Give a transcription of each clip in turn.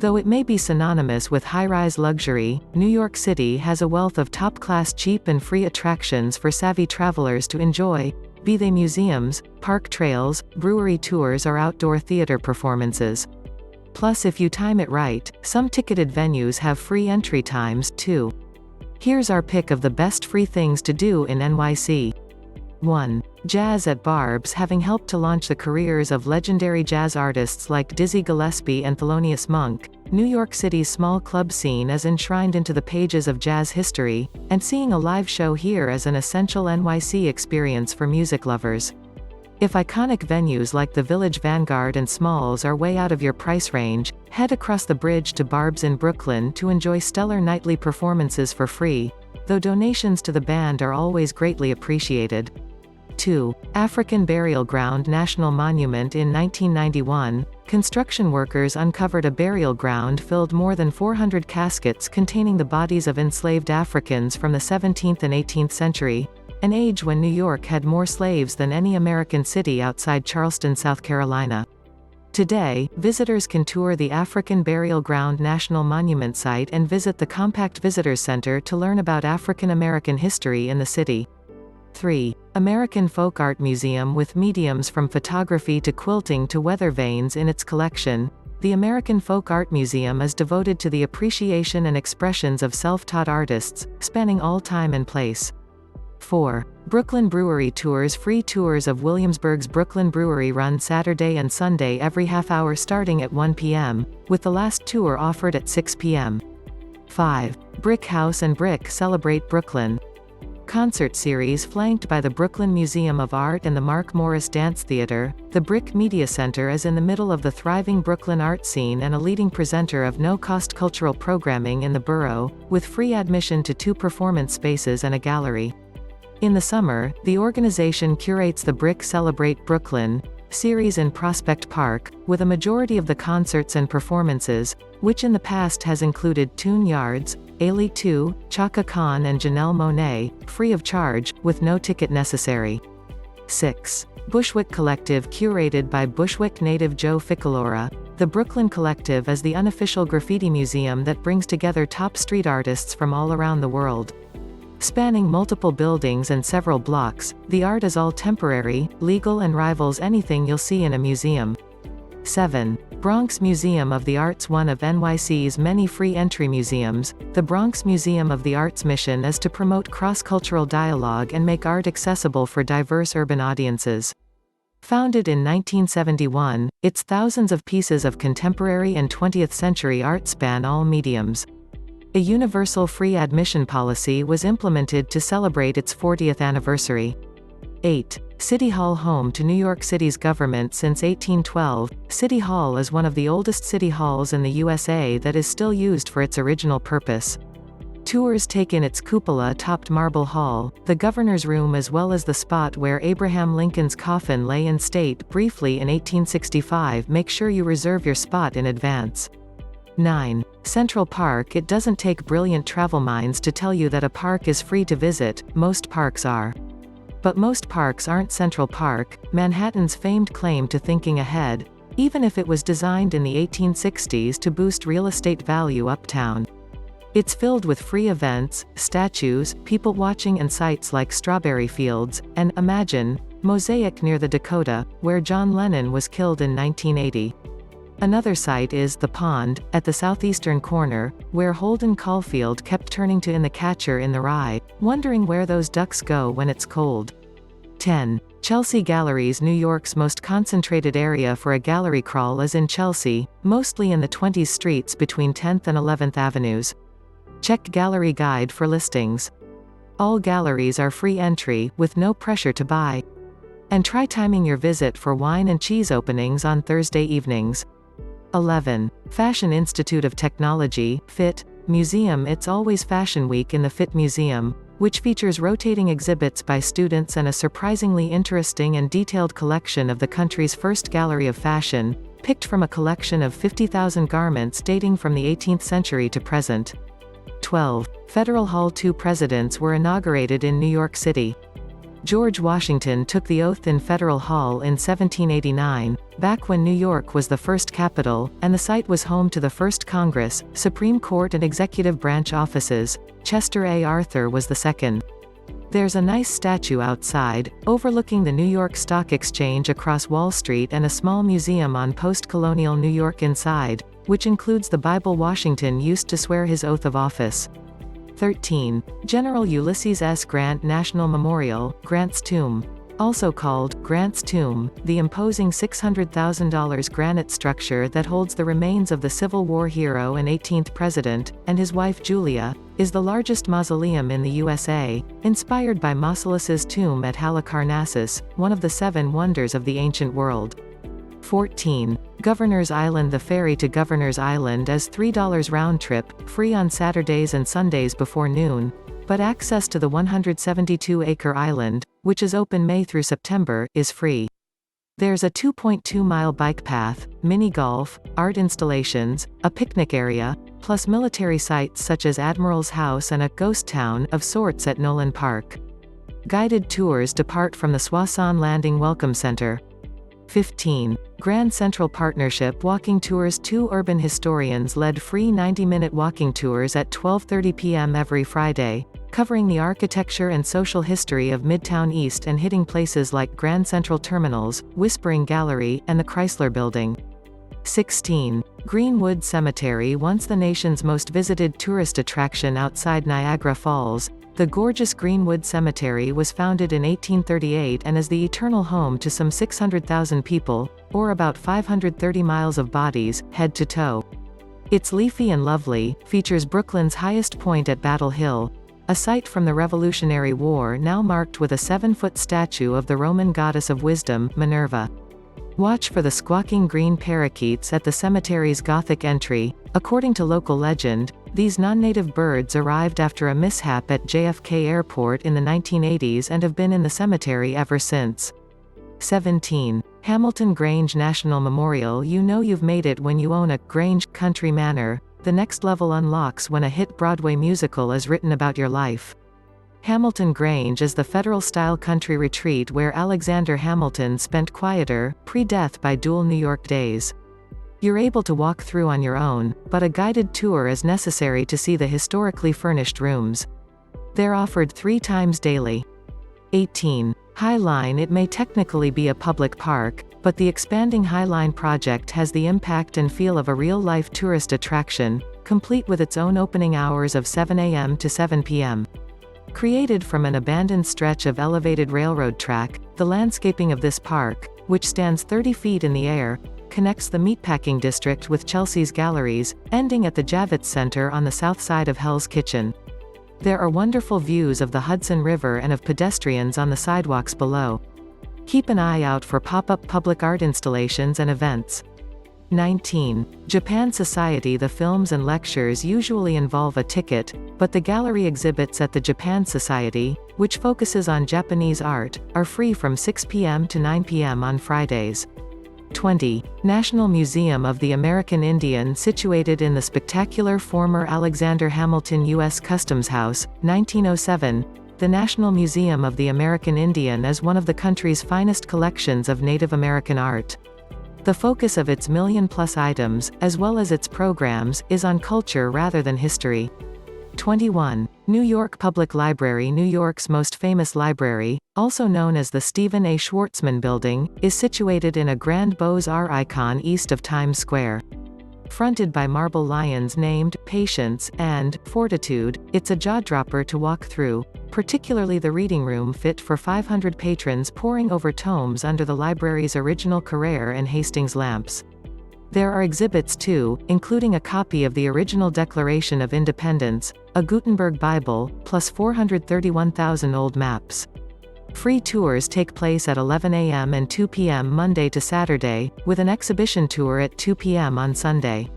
Though it may be synonymous with high-rise luxury, New York City has a wealth of top-class cheap and free attractions for savvy travelers to enjoy, be they museums, park trails, brewery tours or outdoor theater performances. Plus, if you time it right, some ticketed venues have free entry times, too. Here's our pick of the best free things to do in NYC. 1. Jazz at Barb's. Having helped to launch the careers of legendary jazz artists like Dizzy Gillespie and Thelonious Monk, New York City's small club scene is enshrined into the pages of jazz history, and seeing a live show here is an essential NYC experience for music lovers. If iconic venues like the Village Vanguard and Smalls are way out of your price range, head across the bridge to Barb's in Brooklyn to enjoy stellar nightly performances for free, though donations to the band are always greatly appreciated. 2. African Burial Ground National Monument. In 1991, construction workers uncovered a burial ground filled more than 400 caskets containing the bodies of enslaved Africans from the 17th and 18th century, an age when New York had more slaves than any American city outside Charleston, South Carolina. Today, visitors can tour the African Burial Ground National Monument site and visit the Compact Visitors Center to learn about African American history in the city. 3. American Folk Art Museum. With mediums from photography to quilting to weather vanes in its collection, the American Folk Art Museum is devoted to the appreciation and expressions of self-taught artists, spanning all time and place. 4. Brooklyn Brewery Tours. Free tours of Williamsburg's Brooklyn Brewery run Saturday and Sunday every half hour starting at 1 p.m., with the last tour offered at 6 p.m. 5. Brick House and Brick Celebrate Brooklyn concert series. Flanked by the Brooklyn Museum of Art and the Mark Morris Dance Theater, the Brick Media Center is in the middle of the thriving Brooklyn art scene and a leading presenter of no-cost cultural programming in the borough, with free admission to 2 performance spaces and a gallery. In the summer, the organization curates the Brick Celebrate Brooklyn series in Prospect Park, with a majority of the concerts and performances, which in the past has included Tune Yards, Ailey 2, Chaka Khan and Janelle Monáe, free of charge, with no ticket necessary. 6. Bushwick Collective. Curated by Bushwick native Joe Ficalora, the Brooklyn Collective is the unofficial graffiti museum that brings together top street artists from all around the world. Spanning multiple buildings and several blocks, the art is all temporary, legal and rivals anything you'll see in a museum. 7. Bronx Museum of the Arts. One of NYC's many free entry museums, the Bronx Museum of the Arts' mission is to promote cross-cultural dialogue and make art accessible for diverse urban audiences. Founded in 1971, its thousands of pieces of contemporary and 20th century art span all mediums. A universal free admission policy was implemented to celebrate its 40th anniversary. 8. City Hall. Home to New York City's government since 1812, City Hall is one of the oldest city halls in the USA that is still used for its original purpose. Tours take in its cupola-topped marble hall, the governor's room, as well as the spot where Abraham Lincoln's coffin lay in state briefly in 1865. Make sure you reserve your spot in advance. 9. Central Park. It doesn't take brilliant travel minds to tell you that a park is free to visit, most parks are. But most parks aren't Central Park, Manhattan's famed claim to thinking ahead, even if it was designed in the 1860s to boost real estate value uptown. It's filled with free events, statues, people watching and sites like Strawberry Fields, and, imagine, Mosaic near the Dakota, where John Lennon was killed in 1980. Another site is The Pond, at the southeastern corner, where Holden Caulfield kept turning to In the Catcher in the Rye, wondering where those ducks go when it's cold. 10. Chelsea Galleries. New York's most concentrated area for a gallery crawl is in Chelsea, mostly in the 20s streets between 10th and 11th Avenues. Check Gallery Guide for listings. All galleries are free entry, with no pressure to buy. And try timing your visit for wine and cheese openings on Thursday evenings. 11. Fashion Institute of Technology, FIT, Museum. It's always Fashion Week in the FIT Museum, which features rotating exhibits by students and a surprisingly interesting and detailed collection of the country's first gallery of fashion, picked from a collection of 50,000 garments dating from the 18th century to present. 12. Federal Hall. 2 presidents were inaugurated in New York City. George Washington took the oath in Federal Hall in 1789, back when New York was the first capital, and the site was home to the first Congress, Supreme Court and executive branch offices. Chester A. Arthur was the second. There's a nice statue outside, overlooking the New York Stock Exchange across Wall Street, and a small museum on post-colonial New York inside, which includes the Bible Washington used to swear his oath of office. 13. General Ulysses S. Grant National Memorial, Grant's Tomb. Also called Grant's Tomb, the imposing $600,000 granite structure that holds the remains of the Civil War hero and 18th president, and his wife Julia, is the largest mausoleum in the USA, inspired by Mausoleus's tomb at Halicarnassus, one of the 7 wonders of the ancient world. 14. Governor's Island. The ferry to Governor's Island is $3 round trip, free on Saturdays and Sundays before noon, but access to the 172-acre island, which is open May through September, is free. There's a 2.2-mile bike path, mini-golf, art installations, a picnic area, plus military sites such as Admiral's House and a «ghost town» of sorts at Nolan Park. Guided tours depart from the Soissons Landing Welcome Center. 15. Grand Central Partnership Walking Tours. 2 urban historians led free 90-minute walking tours at 12:30 p.m. every Friday, covering the architecture and social history of Midtown East and hitting places like Grand Central Terminals, Whispering Gallery, and the Chrysler Building. 16. Greenwood Cemetery. Once the nation's most visited tourist attraction outside Niagara Falls, the gorgeous Greenwood Cemetery was founded in 1838 and is the eternal home to some 600,000 people, or about 530 miles of bodies, head to toe. It's leafy and lovely, features Brooklyn's highest point at Battle Hill, a site from the Revolutionary War now marked with a 7-foot statue of the Roman goddess of wisdom, Minerva. Watch for the squawking green parakeets at the cemetery's Gothic entry. According to local legend, these non-native birds arrived after a mishap at JFK Airport in the 1980s and have been in the cemetery ever since. 17. Hamilton Grange National Memorial. You know you've made it when you own a Grange Country Manor. The next level unlocks when a hit Broadway musical is written about your life. Hamilton Grange is the federal-style country retreat where Alexander Hamilton spent quieter, pre-death by dual New York days. You're able to walk through on your own, but a guided tour is necessary to see the historically furnished rooms. They're offered 3 times daily. 18. High Line. It may technically be a public park, but the expanding High Line project has the impact and feel of a real-life tourist attraction, complete with its own opening hours of 7 a.m. to 7 p.m. Created from an abandoned stretch of elevated railroad track, the landscaping of this park, which stands 30 feet in the air, connects the Meatpacking District with Chelsea's Galleries, ending at the Javits Center on the south side of Hell's Kitchen. There are wonderful views of the Hudson River and of pedestrians on the sidewalks below. Keep an eye out for pop-up public art installations and events. 19. Japan Society. The films and lectures usually involve a ticket, but the gallery exhibits at the Japan Society, which focuses on Japanese art, are free from 6 p.m. to 9 p.m. on Fridays. 20. National Museum of the American Indian. Situated in the spectacular former Alexander Hamilton U.S. Customs House, 1907, the National Museum of the American Indian is one of the country's finest collections of Native American art. The focus of its million-plus items, as well as its programs, is on culture rather than history. 21. New York Public Library. New York's most famous library, also known as the Stephen A. Schwarzman Building, is situated in a grand Beaux-Arts icon east of Times Square. Fronted by marble lions named Patience and Fortitude, it's a jaw-dropper to walk through, particularly the reading room fit for 500 patrons poring over tomes under the library's original Carrere and Hastings lamps. There are exhibits too, including a copy of the original Declaration of Independence, a Gutenberg Bible, plus 431,000 old maps. Free tours take place at 11 a.m. and 2 p.m. Monday to Saturday, with an exhibition tour at 2 p.m. on Sunday.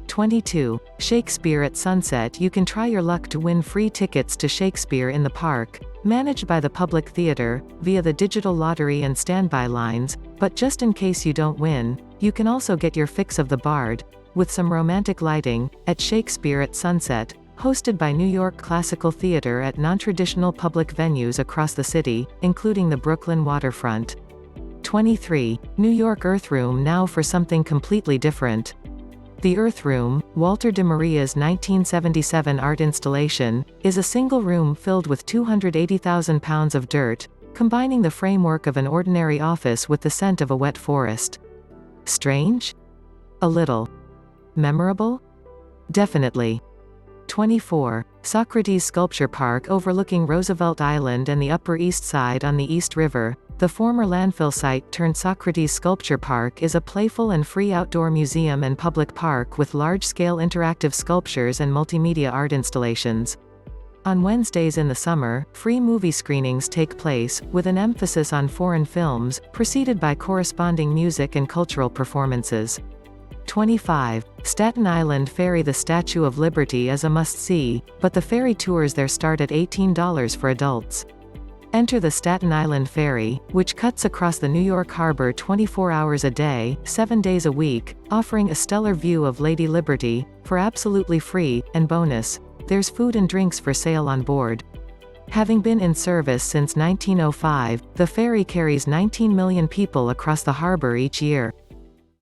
22. Shakespeare at Sunset. You can try your luck to win free tickets to Shakespeare in the Park, managed by the Public Theater, via the digital lottery and standby lines, but just in case you don't win, you can also get your fix of the Bard, with some romantic lighting, at Shakespeare at Sunset, hosted by New York Classical Theater at non-traditional public venues across the city, including the Brooklyn waterfront. 23. New York Earth Room, now for something completely different. The Earth Room, Walter de Maria's 1977 art installation, is a single room filled with 280,000 pounds of dirt, combining the framework of an ordinary office with the scent of a wet forest. Strange? A little. Memorable? Definitely. 24. Socrates Sculpture Park, overlooking Roosevelt Island and the Upper East Side on the East River. The former landfill site turned Socrates Sculpture Park is a playful and free outdoor museum and public park with large-scale interactive sculptures and multimedia art installations. On Wednesdays in the summer, free movie screenings take place, with an emphasis on foreign films, preceded by corresponding music and cultural performances. 25. Staten Island Ferry. The Statue of Liberty is a must-see, but the ferry tours there start at $18 for adults. Enter the Staten Island Ferry, which cuts across the New York Harbor 24 hours a day, 7 days a week, offering a stellar view of Lady Liberty, for absolutely free, and bonus, there's food and drinks for sale on board. Having been in service since 1905, the ferry carries 19 million people across the harbor each year.